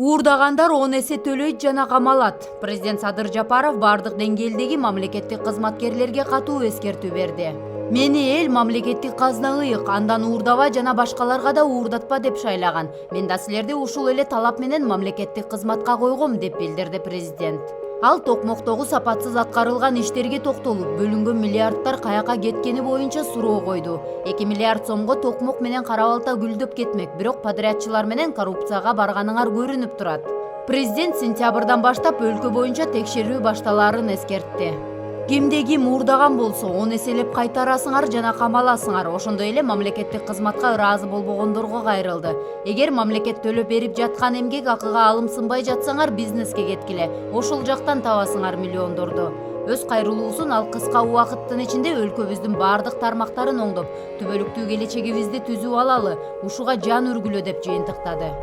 Уурдагандар 10 эсе төлөйт жана камалат. Президент Садыр Жапаров бардык деңгээлдеги мамлекеттик кызматкерлерге катуу эскертүү берди. Мени эл мамлекеттик казна ыйык, андан уурдаба жана башкаларга да уурдатпа деп шайлаган. Мен да силерди ушул эле талап менен мамлекеттик кызматка койгом деп билдирди президент. Ал токмоктогу сапатсыз аткарылган иштерге токтолуп, бөлүнгөн миллиардтар каяка кеткени боюнча суроо койду. 2 миллиард сомго токмок менен кара балта гүлдөп кетмек, бирок подрядчылар менен коррупцияга барганыңар көрүнүп турат. Президент сентябрдан баштап өлкө боюнча текшерүү башталаарын эскертти. Кимде ким уурдаган болсо, 10 эселеп кайтарасыңар жана камаласыңар. Ошондой эле мамлекеттик кызматка ыраазы болбогондорго кайрылды. Эгер мамлекет төлөп берип жаткан эмгек акыга алымсынбай жатсаңар, бизнеске кеткиле. Ошол жактан табасыңар миллиондорду. Өз кайрылуусун ал кыска убакыттын ичинде өлкөбүздүн бардык тармактарын оңдоп, түбөлүктүү келечегибизди түзүп алалы, ушуга жан үргүлө деп жыйынтыктады.